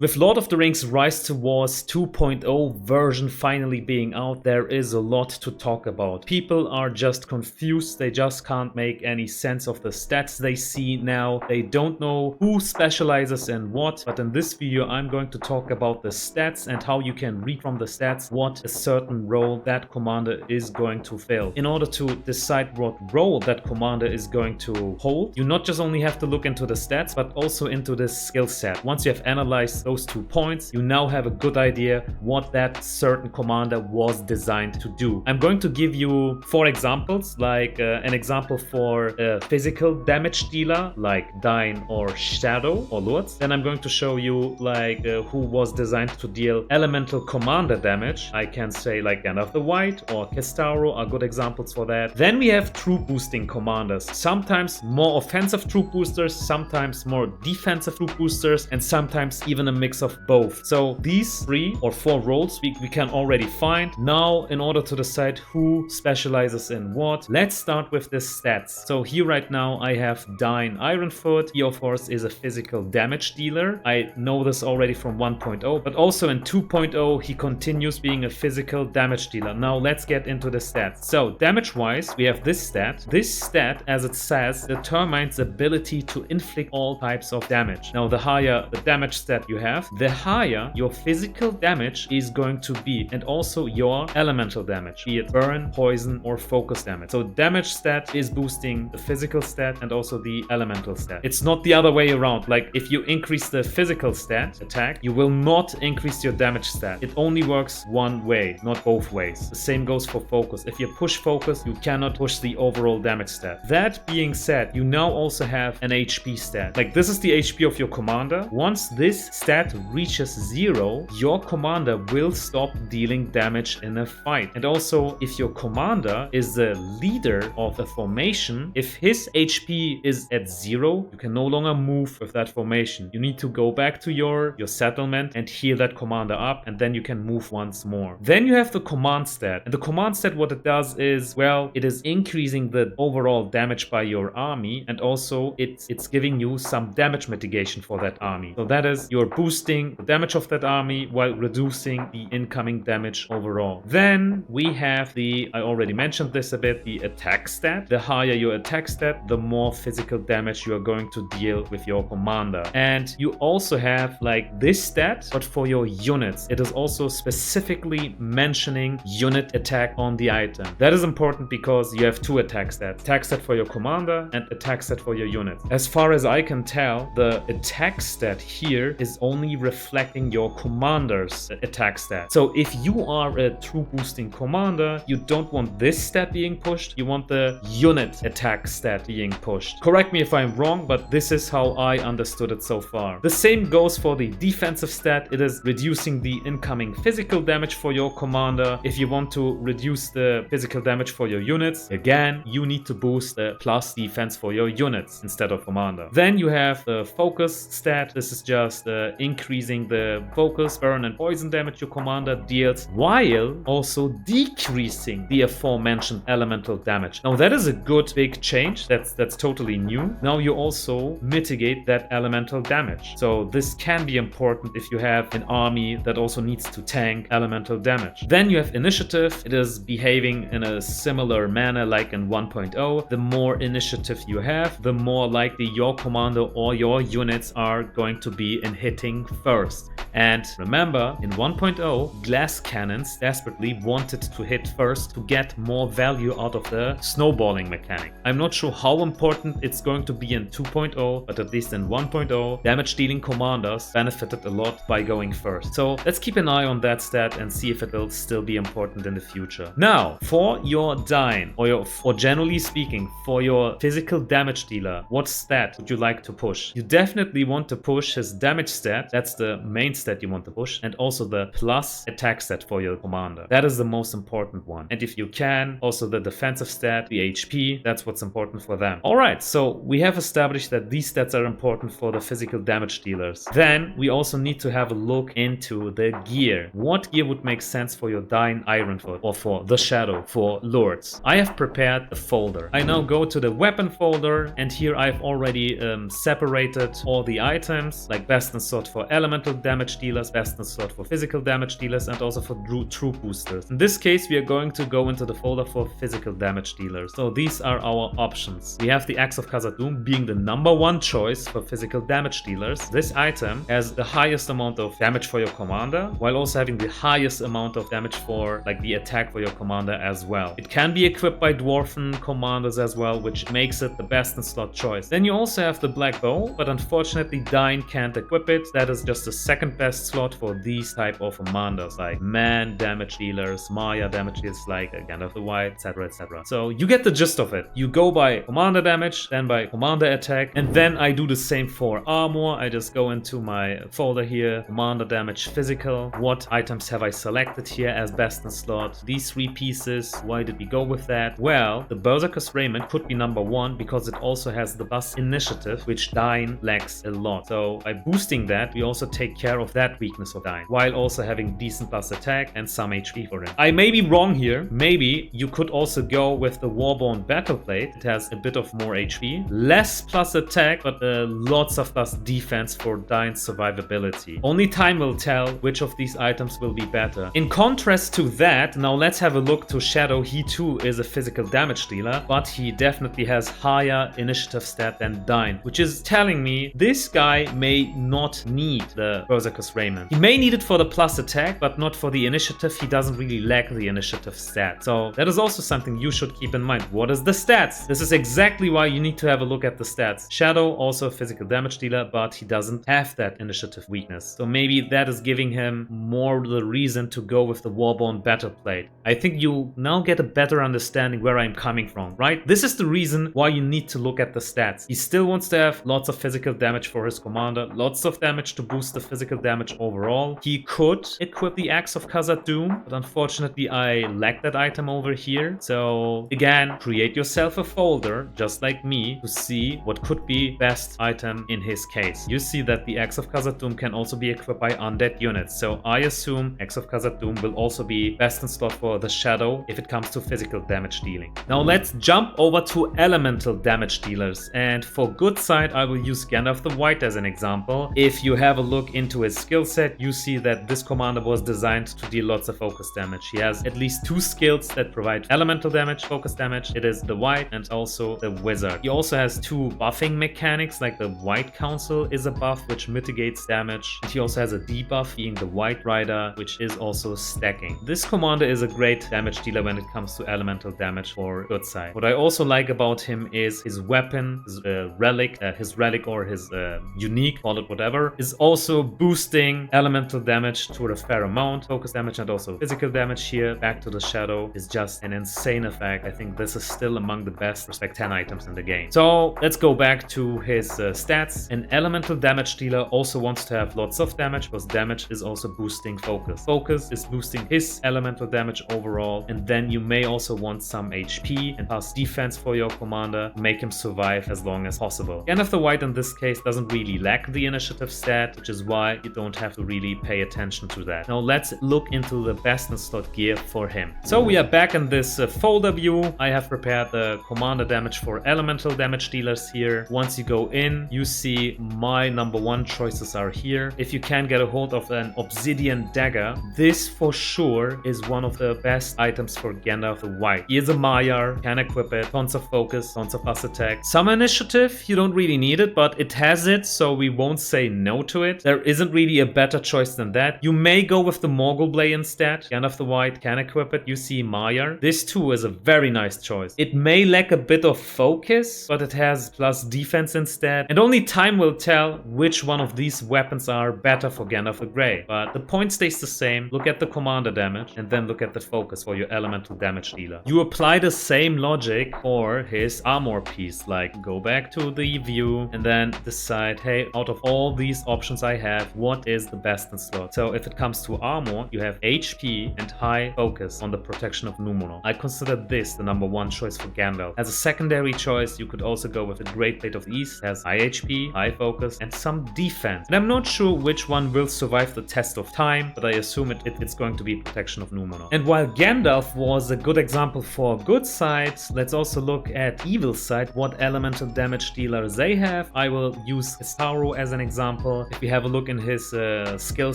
With Lord of the Rings Rise to Wars 2.0 version finally being out, there is a lot to talk about. People are just confused, they just can't make any sense of the stats they see now. They don't know who specializes in what, but in this video I'm going to talk about the stats and how you can read from the stats what a certain role that commander is going to fill. In order to decide what role that commander is going to hold, you not just only have to look into the stats, but also into the skill set. Once you have analyzed those 2 points, you now have a good idea what that certain commander was designed to do. I'm going to give you 4 examples, like an example for a physical damage dealer like Dine or Shadow or Lords. Then I'm going to show you like who was designed to deal elemental commander damage. I can say like Gandalf the White or Kestaro are good examples for that. Then we have troop boosting commanders, sometimes more offensive troop boosters, sometimes more defensive troop boosters, and sometimes even a mix of both. So these 3 or 4 roles we can already find. Now, in order to decide who specializes in what, let's start with the stats. So here right now I have Dine Ironfoot. He of course is a physical damage dealer. I know this already from 1.0, but also in 2.0 he continues being a physical damage dealer. Now let's get into the stats. So damage wise we have this stat. This stat, as it says, determines ability to inflict all types of damage. Now the higher the damage stat you have, the higher your physical damage is going to be, and also your elemental damage, be it burn, poison, or focus damage. So damage stat is boosting the physical stat and also the elemental stat. It's not the other way around. Like if you increase the physical stat attack, you will not increase your damage stat. It only works one way, not both ways. The same goes for focus. If you push focus, you cannot push the overall damage stat. That being said, you now also have an HP stat. Like this is the HP of your commander. Once this stat reaches 0, your commander will stop dealing damage in a fight. And also, if your commander is the leader of a formation, if his HP is at 0, you can no longer move with that formation. You need to go back to your settlement and heal that commander up, and then you can move once more. Then you have the command stat. And the command stat, what it does is, well, it is increasing the overall damage by your army, and also it's giving you some damage mitigation for that army. So that is, you're boosting the damage of that army while reducing the incoming damage overall. Then we have I already mentioned this a bit, the attack stat. The higher your attack stat, the more physical damage you are going to deal with your commander. And you also have like this stat, but for your units. It is also specifically mentioning unit attack on the item. That is important because you have 2 attack stats. Attack stat for your commander and attack stat for your units. As far as I can tell, the attack stat here is only reflecting your commander's attack stat. So if you are a troop boosting commander, you don't want this stat being pushed, you want the unit attack stat being pushed. Correct me if I'm wrong, but this is how I understood it so far. The same goes for the defensive stat. It is reducing the incoming physical damage for your commander. If you want to reduce the physical damage for your units, again, you need to boost the plus defense for your units instead of commander. Then you have the focus stat. This is just increasing the focus, burn, and poison damage your commander deals, while also decreasing the aforementioned elemental damage. Now that is a good big change. That's totally new. Now you also mitigate that elemental damage. So this can be important if you have an army that also needs to tank elemental damage. Then you have initiative. It is behaving in a similar manner like in 1.0. The more initiative you have, the more likely your commander or your units are going to be in hitting first. And remember, in 1.0, glass cannons desperately wanted to hit first to get more value out of the snowballing mechanic. I'm not sure how important it's going to be in 2.0, but at least in 1.0, damage dealing commanders benefited a lot by going first. So let's keep an eye on that stat and see if it will still be important in the future. Now, for your Dine, or generally speaking, for your physical damage dealer, what stat would you like to push? You definitely want to push his damage stat. That's the main stat you want to push, and also the plus attack stat for your commander. That is the most important one. And if you can, also the defensive stat, the HP, that's what's important for them. Alright, so we have established that these stats are important for the physical damage dealers. Then we also need to have a look into the gear. What gear would make sense for your Dine Ironfoot, or for the Shadow, for Lords? I have prepared a folder. I now go to the weapon folder, and here I've already separated all the items, like Best and Sword for elemental damage damage dealers, best in slot for physical damage dealers, and also for troop boosters. In this case, we are going to go into the folder for physical damage dealers. So these are our options. We have the Axe of Khazad-dûm being the #1 choice for physical damage dealers. This item has the highest amount of damage for your commander, while also having the highest amount of damage for like the attack for your commander as well. It can be equipped by dwarven commanders as well, which makes it the best in slot choice. Then you also have the Black Bow, but unfortunately Dine can't equip it. That is just the second best slot for these type of commanders, like man damage dealers, Maya damage dealers like Gandalf the White, etc, etc. So you get the gist of it. You go by commander damage, then by commander attack, and then I do the same for armor. I just go into my folder here, commander damage physical. What items have I selected here as best in slot? These 3 pieces. Why did we go with that? Well, the Berserker's Raiment could be #1 because it also has the bus initiative, which Dine lacks a lot. So by boosting that, we also take care of that weakness of Dine, while also having decent plus attack and some HP for him. I may be wrong here. Maybe you could also go with the Warborn Battleplate. It has a bit of more HP, less plus attack, but lots of plus defense for Dine's survivability. Only time will tell which of these items will be better. In contrast to that, now let's have a look to Shadow. He too is a physical damage dealer, but he definitely has higher initiative stat than Dine, which is telling me this guy may not need the Berserker's Raiment. He may need it for the plus attack, but not for the initiative. He doesn't really lack the initiative stat. So that is also something you should keep in mind. What is the stats? This is exactly why you need to have a look at the stats. Shadow, also a physical damage dealer, but he doesn't have that initiative weakness. So maybe that is giving him more the reason to go with the Warborn Battleplate. I think you now get a better understanding where I'm coming from, right? This is the reason why you need to look at the stats. He still wants to have lots of physical damage for his commander, lots of damage to boost the physical damage overall. He could equip the Axe of Khazad-dûm, but unfortunately I lack that item over here. So again, create yourself a folder, just like me, to see what could be best item in his case. You see that the Axe of Khazad-dûm can also be equipped by undead units. So I assume Axe of Khazad-dûm will also be best in slot for the Shadow if it comes to physical damage dealing. Now let's jump over to elemental damage dealers. And for good side, I will use Gandalf the White as an example. If you have a look into his skill set, you see that this commander was designed to deal lots of focus damage. He has at least 2 skills that provide elemental damage, focus damage. It is the White and also the Wizard. He also has 2 buffing mechanics, like the White Council is a buff which mitigates damage. And he also has a debuff being the White Rider, which is also stacking. This commander is a great damage dealer when it comes to elemental damage for good side. What I also like about him is his weapon, his relic or his unique, call it whatever, is also boosting elemental damage to a fair amount. Focus damage and also physical damage here. Back to the Shadow is just an insane effect. I think this is still among the best Respect 10 items in the game. So let's go back to his stats. An elemental damage dealer also wants to have lots of damage because damage is also boosting focus. Focus is boosting his elemental damage overall, and then you may also want some HP and plus defense for your commander to make him survive as long as possible. Gandalf the White in this case doesn't really lack the initiative stat, which is why you don't have to really pay attention to that. Now let's look into the best in slot gear for him. So we are back in this folder view. I have prepared the commander damage for elemental damage dealers here. Once you go in, you see my #1 choices are here. If you can get a hold of an obsidian dagger, this for sure is one of the best items for Gandalf the White. He is a Maiar, can equip it, tons of focus, tons of plus attack. Some initiative, you don't really need it, but it has it, so we won't say no to it. There isn't really a better choice than that. You may go with the Morgul Blade instead. Gandalf the White can equip it. You see Maiar. This too is a very nice choice. It may lack a bit of focus, but it has plus defense instead. And only time will tell which one of these weapons are better for Gandalf the Grey. But the point stays the same. Look at the commander damage and then look at the focus for your elemental damage dealer. You apply the same logic for his armor piece. Like go back to the view and then decide, hey, out of all these options I have, what is the best in slot? So if it comes to armor, you have HP and high focus on the protection of Numenor. I consider this the #1 choice for Gandalf. As a secondary choice, you could also go with the Great Blade of the East. It has high HP, high focus, and some defense. And I'm not sure which one will survive the test of time, but I assume it's going to be protection of Numenor. And while Gandalf was a good example for good side, let's also look at evil side, what elemental damage dealers they have. I will use Istaro as an example. If we have a look in his his skill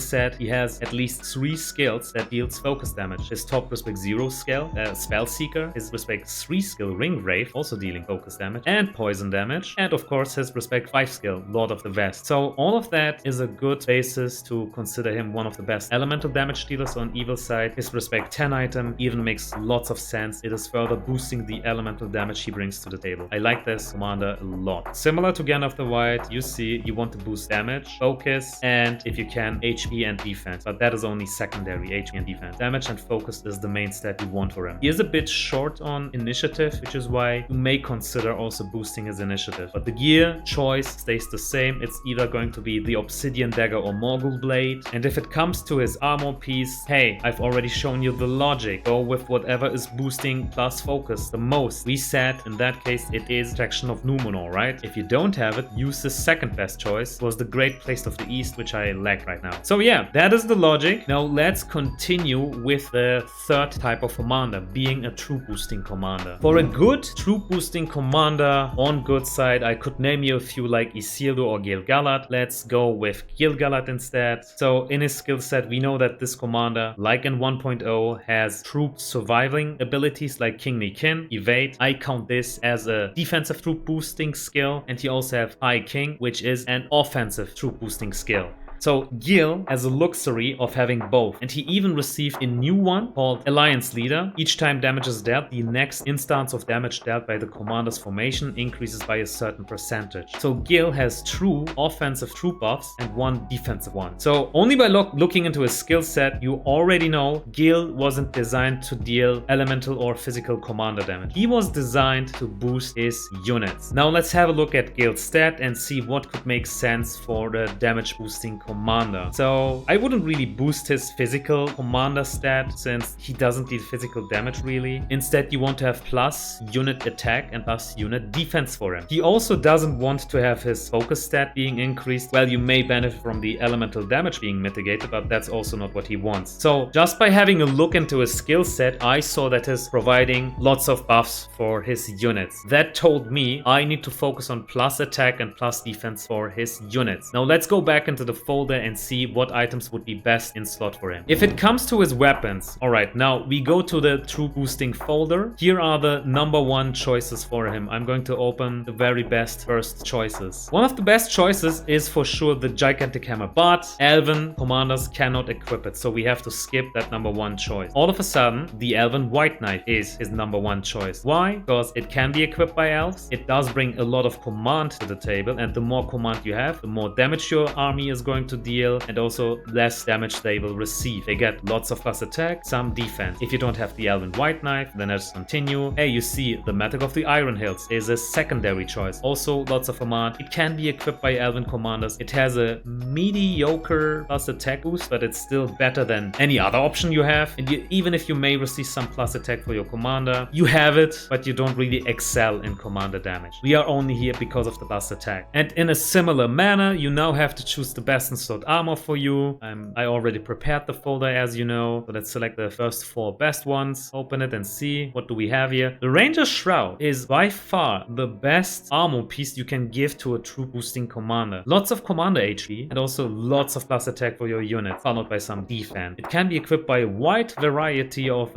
set, he has at least 3 skills that deals focus damage. His top respect 0 skill, Spell Seeker, his respect 3 skill, Ring Wraith, also dealing focus damage and poison damage, and of course his respect 5 skill, Lord of the West. So all of that is a good basis to consider him one of the best elemental damage dealers on evil side. His respect 10 item even makes lots of sense. It is further boosting the elemental damage he brings to the table. I like this commander a lot. Similar to Gandalf the White, you see you want to boost damage, focus, and if you can, HP and defense, but that is only secondary, HP and defense. Damage and focus is the main stat you want for him. He is a bit short on initiative, which is why you may consider also boosting his initiative. But the gear choice stays the same. It's either going to be the Obsidian Dagger or Morgul Blade. And if it comes to his armor piece, hey, I've already shown you the logic. Go with whatever is boosting plus focus the most. We said in that case it is Protection of Numenor, right? If you don't have it, use the second best choice. It was the Great Place of the East, which I lack right now. So yeah, that is the logic. Now let's continue with the third type of commander, being a troop boosting commander. For a good troop boosting commander on good side, I could name you a few like Isildur or Gil-galad. Let's go with Gil-galad instead. So in his skill set, we know that this commander, like in 1.0, has troop surviving abilities like Kingly Kin, Evade. I count this as a defensive troop boosting skill, and he also have High King, which is an offensive troop boosting skill. So Gil has a luxury of having both, and he even received a new one called Alliance Leader. Each time damage is dealt, the next instance of damage dealt by the commander's formation increases by a certain percentage. So Gil has 2 offensive troop buffs and 1 defensive one. So only by looking into his skill set, you already know Gil wasn't designed to deal elemental or physical commander damage. He was designed to boost his units. Now let's have a look at Gil's stat and see what could make sense for the damage boosting commander. So I wouldn't really boost his physical commander stat since he doesn't deal physical damage really. Instead, you want to have plus unit attack and plus unit defense for him. He also doesn't want to have his focus stat being increased. Well, you may benefit from the elemental damage being mitigated, but that's also not what he wants. So just by having a look into his skill set, I saw that he's providing lots of buffs for his units. That told me I need to focus on plus attack and plus defense for his units. Now let's go back into the folder and see what items would be best in slot for him. If it comes to his weapons, alright, now we go to the troop boosting folder. Here are the number 1 choices for him. I'm going to open the very best first choices. One of the best choices is for sure the Gigantic Hammer, but Elven commanders cannot equip it, so we have to skip that number 1 choice. All of a sudden, the Elven White Knight is his number 1 choice. Why? Because it can be equipped by elves, it does bring a lot of command to the table, and the more command you have, the more damage your army is going to deal, and also less damage they will receive. They get lots of plus attack, some defense. If you don't have the Elven White Knife, then let's continue. Hey, you see, the Magic of the Iron Hills is a secondary choice. Also lots of command. It can be equipped by Elven commanders. It has a mediocre plus attack boost, but it's still better than any other option you have. And even if you may receive some plus attack for your commander, you have it, but you don't really excel in commander damage. We are only here because of the plus attack. And in a similar manner, you now have to choose the best in slot armor for you. I already prepared the folder, as you know. So let's select the first 4 best ones, open it and see what do we have here. The Ranger's Shroud is by far the best armor piece you can give to a troop boosting commander. Lots of commander HP and also lots of plus attack for your unit, followed by some defense. It can be equipped by a wide variety of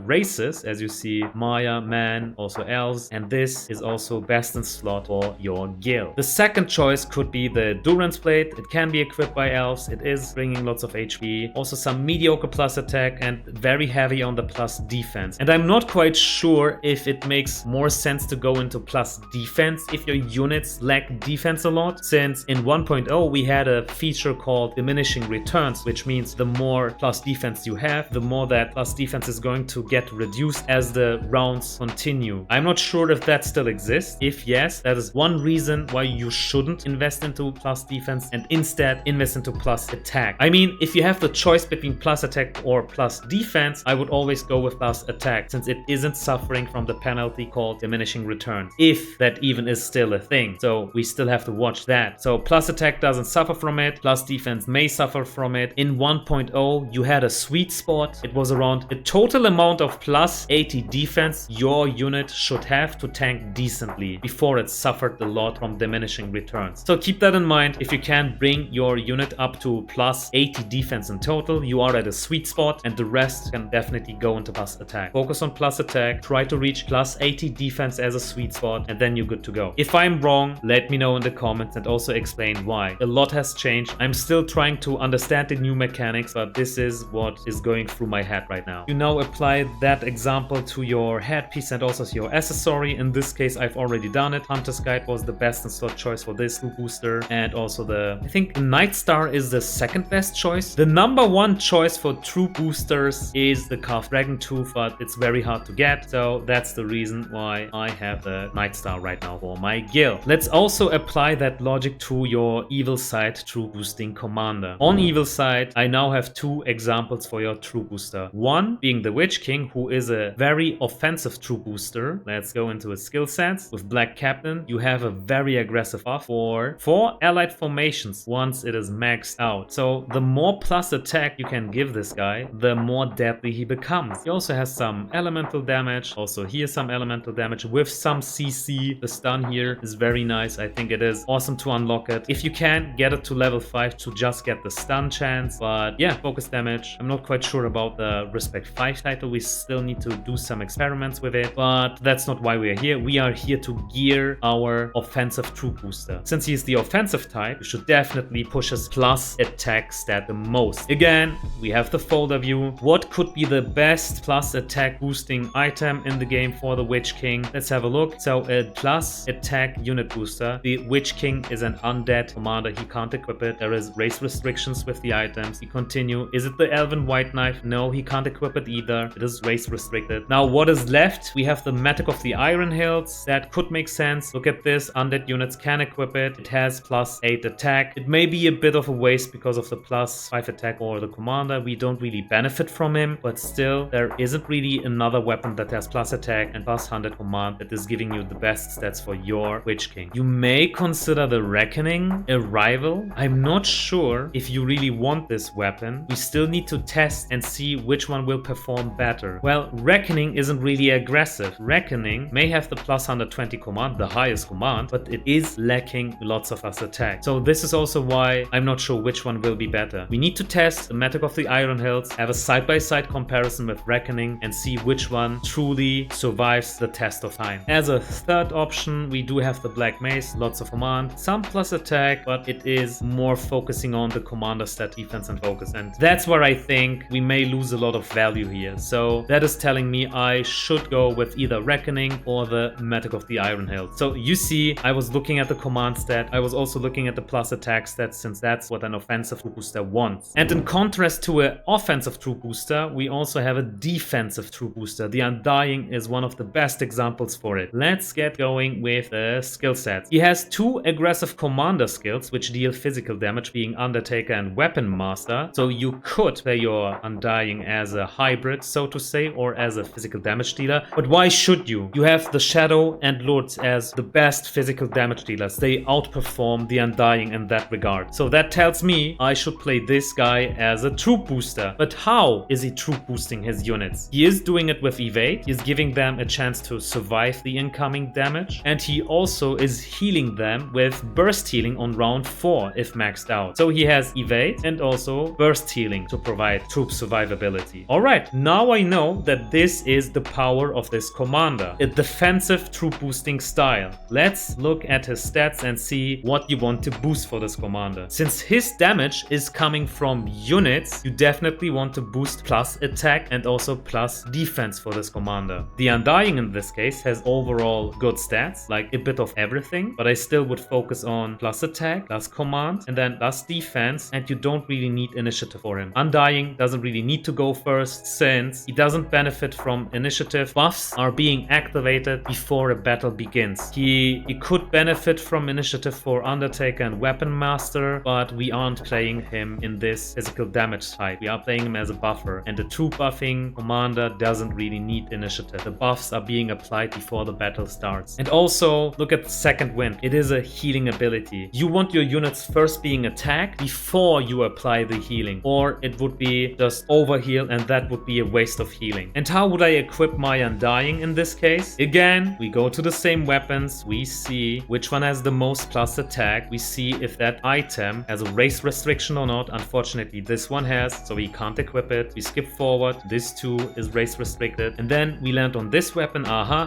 races, as you see, Maya, Man, also elves, and this is also best in slot for your guild. The second choice could be the Durance Blade. It can be equipped by elves. It is bringing lots of HP, also some mediocre plus attack and very heavy on the plus defense. And I'm not quite sure if it makes more sense to go into plus defense if your units lack defense a lot, since in 1.0 we had a feature called diminishing returns, which means the more plus defense you have, the more that plus defense is going to get reduced as the rounds continue. I'm not sure if that still exists. If yes, that is one reason why you shouldn't invest into plus defense and instead invest into plus attack. I mean, if you have the choice between plus attack or plus defense, I would always go with plus attack, since it isn't suffering from the penalty called diminishing returns, if that even is still a thing. So we still have to watch that. So plus attack doesn't suffer from it, plus defense may suffer from it. In 1.0 you had a sweet spot. It was around a total amount of plus 80 defense your unit should have to tank decently before it suffered a lot from diminishing returns. So keep that in mind. If you can, bring your unit up to plus 80 defense in total, you are at a sweet spot, and the rest can definitely go into plus attack. Focus on plus attack, try to reach plus 80 defense as a sweet spot, and then you're good to go. If I'm wrong, let me know in the comments and also explain why. A lot has changed. I'm still trying to understand the new mechanics, but this is what is going through my head right now. You now apply that example to your headpiece and also to your accessory. In this case, I've already done it. Hunter's Guide was the best in slot choice for this true booster, and also I think the Night Star is the second best choice. The number one choice for true boosters is the Carved Dragon Tooth, but it's very hard to get, so that's the reason why I have the Night Star right now for my guild. Let's also apply that logic to your Evil Side true boosting commander. On Evil Side, I now have two examples for your true booster. One being the Witch King, who is a very offensive true booster. Let's go into his skill sets. With Black Captain, you have a very aggressive buff for 4 allied formations once it is maxed out. So the more plus attack you can give this guy, the more deadly he becomes. He also has some elemental damage. Also here some elemental damage with some CC. The stun here is very nice. I think it is awesome to unlock it. If you can, get it to level 5 to just get the stun chance. But yeah, focus damage. I'm not quite sure about the Respect 5 title. We still need to do some experiments with it, but that's not why we are here. We are here to gear our offensive true booster. Since he's the offensive type, you should definitely push his plus attack stat the most. Again, we have the folder view. What could be the best plus attack boosting item in the game for the Witch King? Let's have a look. So a plus attack unit booster. The Witch King is an undead commander. He can't equip it. There is race restrictions with the items. We continue. Is it the Elven White Knife? No, he can't equip it either. It is race restricted. Now what is left? We have the Matic of the Iron Hills. That could make sense. Look at this. Undead units can equip it. It has plus 8 attack. It may be a bit of a waste because of the plus 5 attack or the commander. We don't really benefit from him, but still there isn't really another weapon that has plus attack and plus 100 command that is giving you the best stats for your Witch King. You may consider the Reckoning a rival. I'm not sure if you really want this weapon. We still need to test and see which one will perform better. Well, Reckoning isn't really aggressive. Reckoning may have the plus 120 command, the highest command, but it is lacking lots of plus attack. So this is also why I'm not sure which one will be better. We need to test the Matic of the Iron Hills, have a side-by-side comparison with Reckoning, and see which one truly survives the test of time. As a third option, we do have the Black Mace, lots of command, some plus attack, but it is more focusing on the commander stat, defense, and focus. And that's where I think we may lose a lot of value here. So that is telling me I should go with either Reckoning or the Matic of the Iron Hills. So you see, I was looking at the command stat. I was also looking at the plus attack stat, since that's what an offensive true booster wants. And in contrast to an offensive true booster, we also have a defensive true booster. The Undying is one of the best examples for it. Let's get going with the skill sets. He has 2 aggressive commander skills which deal physical damage, being Undertaker and Weapon Master. So you could play your Undying as a hybrid, so to say, or as a physical damage dealer. But why should you? You have the Shadow and Lords as the best physical damage dealers. They outperform the Undying in that regard. So that tells me I should play this guy as a troop booster. But how is he troop boosting his units? He is doing it with evade. He's giving them a chance to survive the incoming damage. And he also is healing them with burst healing on round 4 if maxed out. So he has evade and also burst healing to provide troop survivability. Alright, now I know that this is the power of this commander. A defensive troop boosting style. Let's look at his stats and see what you want to boost for this commander. Since his damage is coming from units, you definitely want to boost plus attack and also plus defense for this commander. The Undying in this case has overall good stats, like a bit of everything, but I still would focus on plus attack, plus command, and then plus defense, and you don't really need initiative for him. Undying doesn't really need to go first, since he doesn't benefit from initiative. Buffs are being activated before a battle begins. He could benefit from initiative for Undertaker and Weapon Master, but we aren't playing him in this physical damage type. We are playing him as a buffer, and the troop buffing commander doesn't really need initiative. The buffs are being applied before the battle starts. And also, look at the second wind. It is a healing ability. You want your units first being attacked before you apply the healing, or it would be just overheal, and that would be a waste of healing. And how would I equip my Undying in this case? Again, we go to the same weapons. We see which one has the most plus attack. We see if that item them has a race restriction or not. Unfortunately, this one has, so we can't equip it. We skip forward. This too is race restricted. And then we land on this weapon.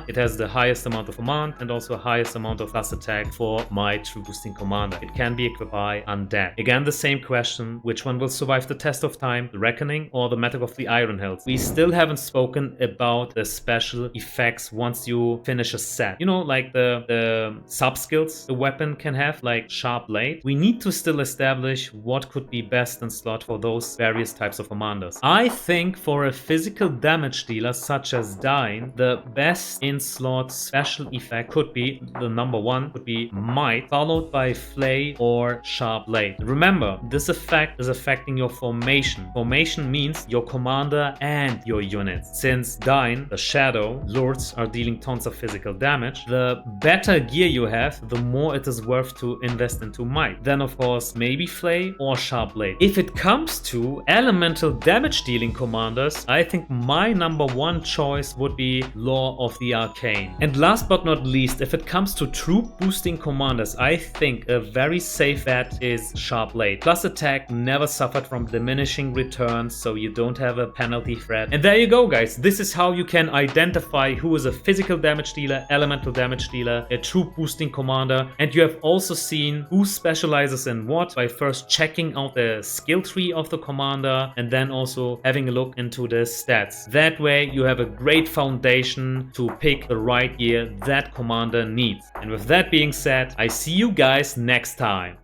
It has the highest amount of command and also highest amount of plus attack for my true boosting commander. It can be equipped by undead. Again, the same question, which one will survive the test of time, the Reckoning or the Metal of the Iron Hills? We still haven't spoken about the special effects once you finish a set. You know, like the sub skills the weapon can have, like Sharp Blade. We need to still establish what could be best in slot for those various types of commanders. I think for a physical damage dealer such as Dyne, the best in slot special effect could be, the number one could be Might, followed by Flay or Sharp Blade. Remember, this effect is affecting your formation. Formation means your commander and your units. Since Dyne, the Shadow, Lords are dealing tons of physical damage, the better gear you have, the more it is worth to invest into Might. Then of course maybe Flay or Sharp Blade. If it comes to elemental damage dealing commanders, I think my number one choice would be Law of the Arcane. And last but not least, if it comes to troop boosting commanders, I think a very safe bet is Sharp Blade. Plus attack never suffered from diminishing returns, so you don't have a penalty threat. And there you go, guys. This is how you can identify who is a physical damage dealer, elemental damage dealer, a troop boosting commander, and you have also seen who specializes in what by first checking out the skill tree of the commander and then also having a look into the stats. That way you have a great foundation to pick the right gear that commander needs. And with that being said, I see you guys next time.